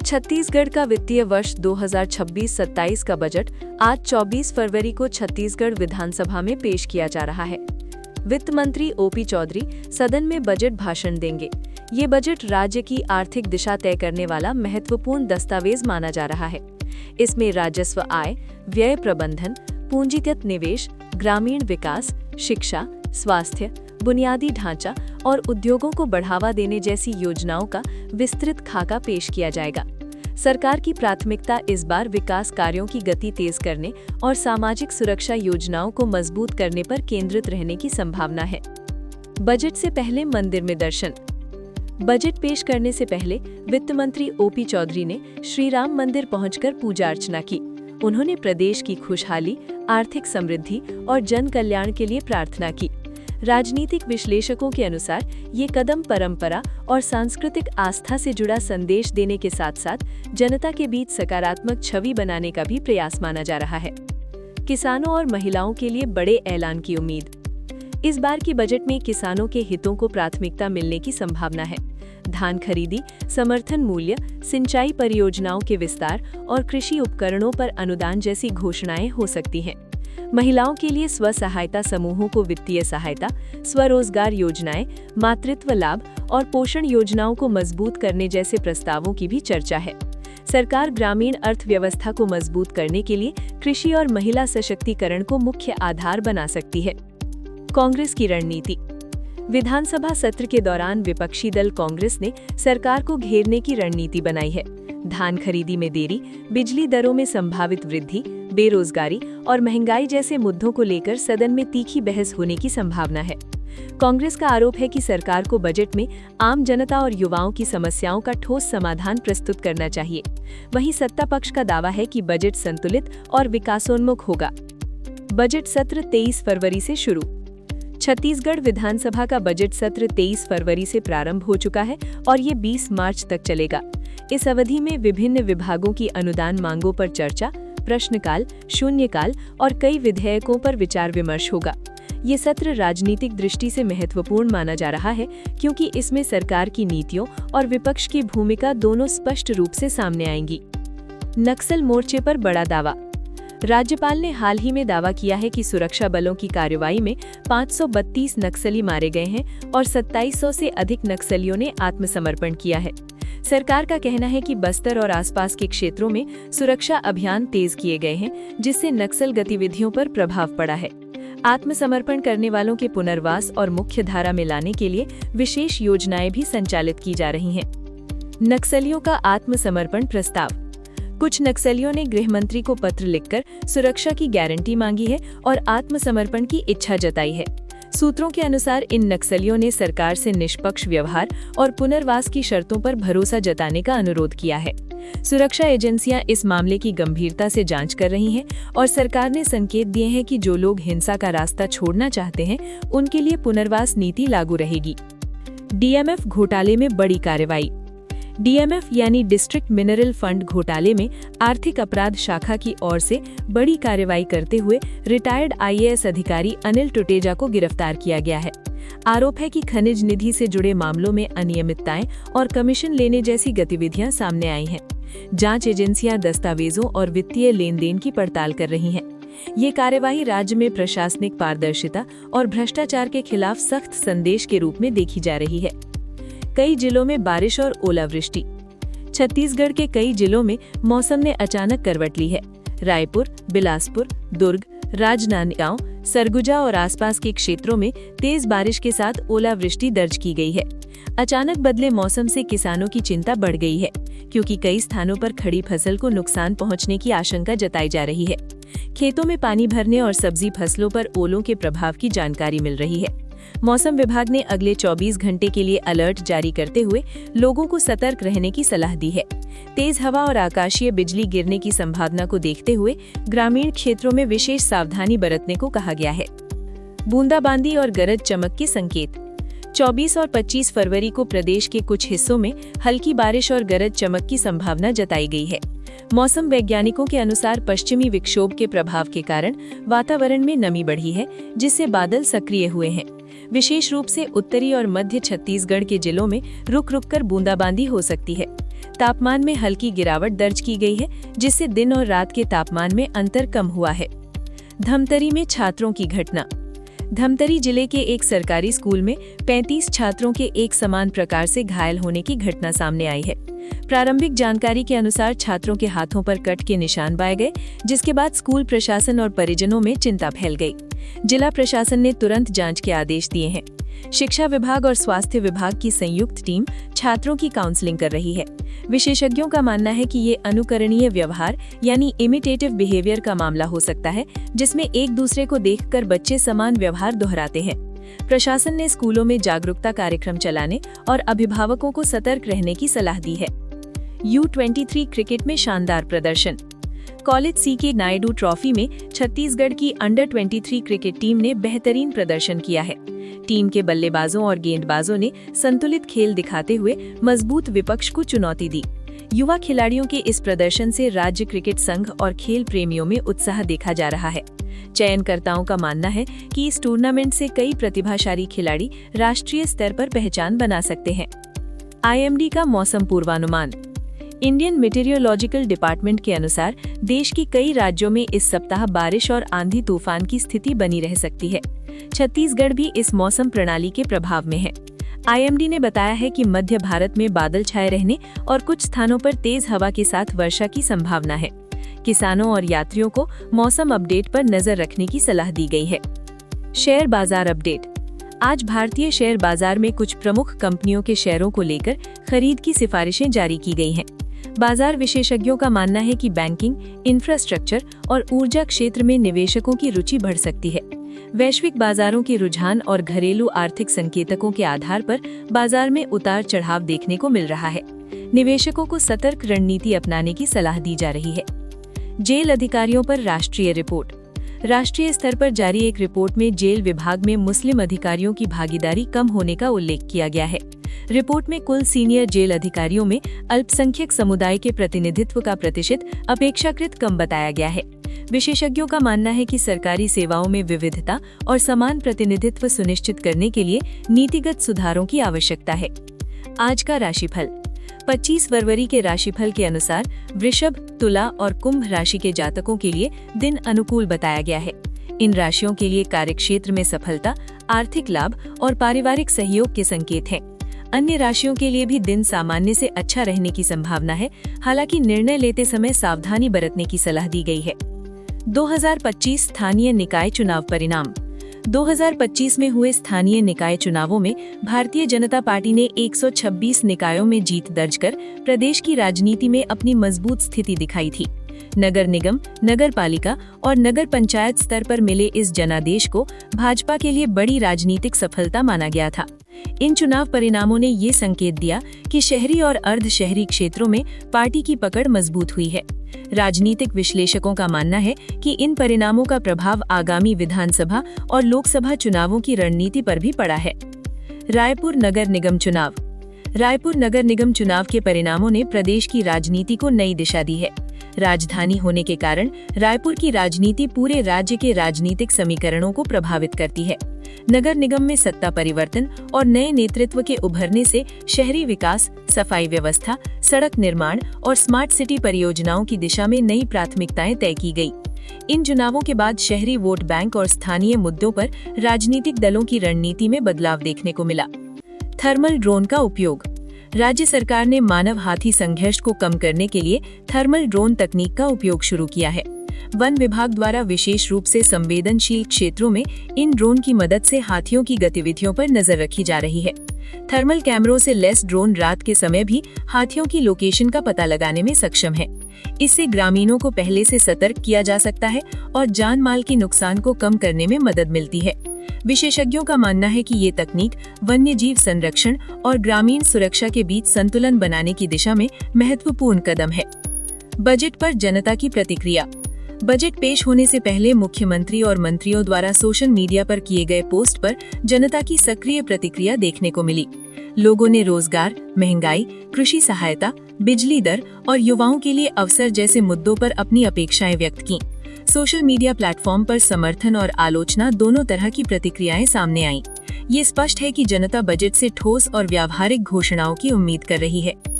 छत्तीसगढ़ का वित्तीय वर्ष 2026-27 का बजट आज 24 फरवरी को छत्तीसगढ़ विधानसभा में पेश किया जा रहा है। वित्त मंत्री ओपी चौधरी सदन में बजट भाषण देंगे। ये बजट राज्य की आर्थिक दिशा तय करने वाला महत्वपूर्ण दस्तावेज माना जा रहा है। इसमें राजस्व आय, व्यय प्रबंधन, पूंजीगत निवेश, ग्रामीण विकास, शिक्षा, स्वास्थ्य, बुनियादी ढांचा और उद्योगों को बढ़ावा देने जैसी योजनाओं का विस्तृत खाका पेश किया जाएगा। सरकार की प्राथमिकता इस बार विकास कार्यों की गति तेज करने और सामाजिक सुरक्षा योजनाओं को मजबूत करने पर केंद्रित रहने की संभावना है। बजट से पहले मंदिर में दर्शन। बजट पेश करने से पहले वित्त मंत्री ओपी चौधरी ने श्री राम मंदिर पहुंचकर पूजा अर्चना की। उन्होंने प्रदेश की खुशहाली, आर्थिक समृद्धि और जन कल्याण के लिए प्रार्थना की। राजनीतिक विश्लेषकों के अनुसार ये कदम परंपरा और सांस्कृतिक आस्था से जुड़ा संदेश देने के साथ साथ जनता के बीच सकारात्मक छवि बनाने का भी प्रयास माना जा रहा है। किसानों और महिलाओं के लिए बड़े ऐलान की उम्मीद। इस बार के बजट में किसानों के हितों को प्राथमिकता मिलने की संभावना है। धान खरीदी, समर्थन मूल्य, सिंचाई परियोजनाओं के विस्तार और कृषि उपकरणों पर अनुदान जैसी घोषणाएं हो सकती हैं। महिलाओं के लिए स्व सहायता समूहों को वित्तीय सहायता, स्वरोजगार योजनाएं, मातृत्व लाभ और पोषण योजनाओं को मजबूत करने जैसे प्रस्तावों की भी चर्चा है। सरकार ग्रामीण अर्थव्यवस्था को मजबूत करने के लिए कृषि और महिला सशक्तिकरण को मुख्य आधार बना सकती है। कांग्रेस की रणनीति। विधानसभा सत्र के दौरान विपक्षी दल कांग्रेस ने सरकार को घेरने की रणनीति बनाई है। धान खरीदी में देरी, बिजली दरों में संभावित वृद्धि, बेरोजगारी और महंगाई जैसे मुद्दों को लेकर सदन में तीखी बहस होने की संभावना है। कांग्रेस का आरोप है कि सरकार को बजट में आम जनता और युवाओं की समस्याओं का ठोस समाधान प्रस्तुत करना चाहिए। वहीं सत्ता पक्ष का दावा है कि बजट संतुलित और विकासोन्मुख होगा। बजट सत्र 23 फरवरी से शुरू। छत्तीसगढ़ विधानसभा का बजट सत्र 23 फरवरी से प्रारंभ हो चुका है और ये 20 मार्च तक चलेगा। इस अवधि में विभिन्न विभागों की अनुदान मांगों पर चर्चा, प्रश्नकाल, शून्यकाल और कई विधेयकों पर विचार विमर्श होगा। ये सत्र राजनीतिक दृष्टि से महत्वपूर्ण माना जा रहा है क्योंकि इसमें सरकार की नीतियों और विपक्ष की भूमिका दोनों स्पष्ट रूप से सामने आएंगी। नक्सल मोर्चे पर बड़ा दावा। राज्यपाल ने हाल ही में दावा किया है कि सुरक्षा बलों की कार्रवाई में 532 नक्सली मारे गए हैं और 2700 से अधिक नक्सलियों ने आत्मसमर्पण किया है। सरकार का कहना है कि बस्तर और आसपास के क्षेत्रों में सुरक्षा अभियान तेज किए गए हैं, जिससे नक्सल गतिविधियों पर प्रभाव पड़ा है। आत्मसमर्पण करने वालों के पुनर्वास और मुख्य धारा में लाने के लिए विशेष योजनाएं भी संचालित की जा रही हैं। नक्सलियों का आत्मसमर्पण प्रस्ताव। कुछ नक्सलियों ने गृह मंत्री को पत्र लिखकर सुरक्षा की गारंटी मांगी है और आत्मसमर्पण की इच्छा जताई है। सूत्रों के अनुसार इन नक्सलियों ने सरकार से निष्पक्ष व्यवहार और पुनर्वास की शर्तों पर भरोसा जताने का अनुरोध किया है। सुरक्षा एजेंसियां इस मामले की गंभीरता से जांच कर रही हैं और सरकार ने संकेत दिए हैं कि जो लोग हिंसा का रास्ता छोड़ना चाहते हैं, उनके लिए पुनर्वास नीति लागू रहेगी। डीएमएफ घोटाले में बड़ी कार्रवाई। डीएमएफ यानी डिस्ट्रिक्ट मिनरल फंड घोटाले में आर्थिक अपराध शाखा की ओर से बड़ी कार्रवाई करते हुए रिटायर्ड आईएएस अधिकारी अनिल टुटेजा को गिरफ्तार किया गया है। आरोप है कि खनिज निधि से जुड़े मामलों में अनियमितताएं और कमीशन लेने जैसी गतिविधियां सामने आई हैं। जांच एजेंसियां दस्तावेजों और वित्तीय लेन देन की पड़ताल कर रही हैं। ये कार्यवाही राज्य में प्रशासनिक पारदर्शिता और भ्रष्टाचार के खिलाफ सख्त संदेश के रूप में देखी जा रही है। कई जिलों में बारिश और ओलावृष्टि। छत्तीसगढ़ के कई जिलों में मौसम ने अचानक करवट ली है। रायपुर, बिलासपुर, दुर्ग, राजनांदगांव, सरगुजा और आसपास के क्षेत्रों में तेज बारिश के साथ ओलावृष्टि दर्ज की गई है। अचानक बदले मौसम से किसानों की चिंता बढ़ गई है क्योंकि कई स्थानों पर खड़ी फसल को नुकसान पहुंचने की आशंका जताई जा रही है। खेतों में पानी भरने और सब्जी फसलों पर ओलों के प्रभाव की जानकारी मिल रही है। मौसम विभाग ने अगले 24 घंटे के लिए अलर्ट जारी करते हुए लोगों को सतर्क रहने की सलाह दी है। तेज हवा और आकाशीय बिजली गिरने की संभावना को देखते हुए ग्रामीण क्षेत्रों में विशेष सावधानी बरतने को कहा गया है। बूंदाबांदी और गरज चमक के संकेत। 24 और 25 फरवरी को प्रदेश के कुछ हिस्सों में हल्की बारिश और गरज चमक की संभावना जताई गई है। मौसम वैज्ञानिकों के अनुसार पश्चिमी विक्षोभ के प्रभाव के कारण वातावरण में नमी बढ़ी है, जिससे बादल सक्रिय हुए हैं। विशेष रूप से उत्तरी और मध्य छत्तीसगढ़ के जिलों में रुक रुक कर बूंदाबांदी हो सकती है। तापमान में हल्की गिरावट दर्ज की गई है, जिससे दिन और रात के तापमान में अंतर कम हुआ है। धमतरी में छात्रों की घटना। धमतरी जिले के एक सरकारी स्कूल में 35 छात्रों के एक समान प्रकार से घायल होने की घटना सामने आई है। प्रारंभिक जानकारी के अनुसार छात्रों के हाथों पर कट के निशान पाए गए, जिसके बाद स्कूल प्रशासन और परिजनों में चिंता फैल गई। जिला प्रशासन ने तुरंत जांच के आदेश दिए हैं। शिक्षा विभाग और स्वास्थ्य विभाग की संयुक्त टीम छात्रों की काउंसलिंग कर रही है। विशेषज्ञों का मानना है कि ये अनुकरणीय व्यवहार यानी इमिटेटिव बिहेवियर का मामला हो सकता है, जिसमें एक दूसरे को देखकर बच्चे समान व्यवहार दोहराते हैं। प्रशासन ने स्कूलों में जागरूकता कार्यक्रम चलाने और अभिभावकों को सतर्क रहने की सलाह दी है। U23 क्रिकेट में शानदार प्रदर्शन। कॉलेज CK नायडू ट्रॉफी में छत्तीसगढ़ की अंडर 23 क्रिकेट टीम ने बेहतरीन प्रदर्शन किया है। टीम के बल्लेबाजों और गेंदबाजों ने संतुलित खेल दिखाते हुए मजबूत विपक्ष को चुनौती दी। युवा खिलाड़ियों के इस प्रदर्शन से राज्य क्रिकेट संघ और खेल प्रेमियों में उत्साह देखा जा रहा है। चयनकर्ताओं का मानना है कि इस टूर्नामेंट से कई प्रतिभाशाली खिलाड़ी राष्ट्रीय स्तर पर पहचान बना सकते हैं। IMD का मौसम पूर्वानुमान। इंडियन मीटेरियोलॉजिकल डिपार्टमेंट के अनुसार देश की कई राज्यों में इस सप्ताह बारिश और आंधी तूफान की स्थिति बनी रह सकती है। छत्तीसगढ़ भी इस मौसम प्रणाली के प्रभाव में है। IMD ने बताया है कि मध्य भारत में बादल छाए रहने और कुछ स्थानों पर तेज हवा के साथ वर्षा की संभावना है। किसानों और यात्रियों को मौसम अपडेट पर नजर रखने की सलाह दी गई है। शेयर बाजार अपडेट। आज भारतीय शेयर बाजार में कुछ प्रमुख कंपनियों के शेयरों को लेकर खरीद की सिफारिशें जारी की गई हैं। बाजार विशेषज्ञों का मानना है कि बैंकिंग, इंफ्रास्ट्रक्चर और ऊर्जा क्षेत्र में निवेशकों की रुचि बढ़ सकती है। वैश्विक बाजारों के रुझान और घरेलू आर्थिक संकेतकों के आधार पर बाजार में उतार चढ़ाव देखने को मिल रहा है। निवेशकों को सतर्क रणनीति अपनाने की सलाह दी जा रही है। जेल अधिकारियों पर राष्ट्रीय रिपोर्ट। राष्ट्रीय स्तर पर जारी एक रिपोर्ट में जेल विभाग में मुस्लिम अधिकारियों की भागीदारी कम होने का उल्लेख किया गया है। रिपोर्ट में कुल सीनियर जेल अधिकारियों में अल्पसंख्यक समुदाय के प्रतिनिधित्व का प्रतिशत अपेक्षाकृत कम बताया गया है। विशेषज्ञों का मानना है कि सरकारी सेवाओं में विविधता और समान प्रतिनिधित्व सुनिश्चित करने के लिए नीतिगत सुधारों की आवश्यकता है। आज का राशिफल। 25 फरवरी के राशिफल के अनुसार वृषभ, तुला और कुंभ राशि के जातकों के लिए दिन अनुकूल बताया गया है। इन राशियों के लिए कार्यक्षेत्र में सफलता, आर्थिक लाभ और पारिवारिक सहयोग के संकेत हैं। अन्य राशियों के लिए भी दिन सामान्य से अच्छा रहने की संभावना है, हालांकि निर्णय लेते समय सावधानी बरतने की सलाह दी गई है। 2025 स्थानीय निकाय चुनाव परिणाम। 2025 में हुए स्थानीय निकाय चुनावों में भारतीय जनता पार्टी ने 126 निकायों में जीत दर्ज कर प्रदेश की राजनीति में अपनी मजबूत स्थिति दिखाई थी। नगर निगम, नगर पालिका और नगर पंचायत स्तर पर मिले इस जनादेश को भाजपा के लिए बड़ी राजनीतिक सफलता माना गया था। इन चुनाव परिणामों ने ये संकेत दिया कि शहरी और अर्ध शहरी क्षेत्रों में पार्टी की पकड़ मजबूत हुई है। राजनीतिक विश्लेषकों का मानना है कि इन परिणामों का प्रभाव आगामी विधानसभा और लोकसभा चुनावों की रणनीति पर भी पड़ा है। रायपुर नगर निगम चुनाव। रायपुर नगर निगम चुनाव के परिणामों ने प्रदेश की राजनीति को नई दिशा दी है। राजधानी होने के कारण रायपुर की राजनीति पूरे राज्य के राजनीतिक समीकरणों को प्रभावित करती है। नगर निगम में सत्ता परिवर्तन और नए नेतृत्व के उभरने से शहरी विकास, सफाई व्यवस्था, सड़क निर्माण और स्मार्ट सिटी परियोजनाओं की दिशा में नई प्राथमिकताएं तय की गई। इन चुनावों के बाद शहरी वोट बैंक और स्थानीय मुद्दों पर राजनीतिक दलों की रणनीति में बदलाव देखने को मिला। थर्मल ड्रोन का उपयोग। राज्य सरकार ने मानव हाथी संघर्ष को कम करने के लिए थर्मल ड्रोन तकनीक का उपयोग शुरू किया है। वन विभाग द्वारा विशेष रूप से संवेदनशील क्षेत्रों में इन ड्रोन की मदद से हाथियों की गतिविधियों पर नजर रखी जा रही है। थर्मल कैमरों से लैस ड्रोन रात के समय भी हाथियों की लोकेशन का पता लगाने में सक्षम है। इससे ग्रामीणों को पहले से सतर्क किया जा सकता है और जान माल के नुकसान को कम करने में मदद मिलती है। विशेषज्ञों का मानना है कि ये तकनीक वन्य जीव संरक्षण और ग्रामीण सुरक्षा के बीच संतुलन बनाने की दिशा में महत्वपूर्ण कदम है। बजट पर जनता की प्रतिक्रिया। बजट पेश होने से पहले मुख्यमंत्री और मंत्रियों द्वारा सोशल मीडिया पर किए गए पोस्ट पर जनता की सक्रिय प्रतिक्रिया देखने को मिली। लोगों ने रोजगार, महंगाई, कृषि सहायता, बिजली दर और युवाओं के लिए अवसर जैसे मुद्दों पर अपनी अपेक्षाएं व्यक्त की। सोशल मीडिया प्लेटफॉर्म पर समर्थन और आलोचना दोनों तरह की प्रतिक्रियाएं सामने आईं। ये स्पष्ट है कि जनता बजट से ठोस और व्यावहारिक घोषणाओं की उम्मीद कर रही है।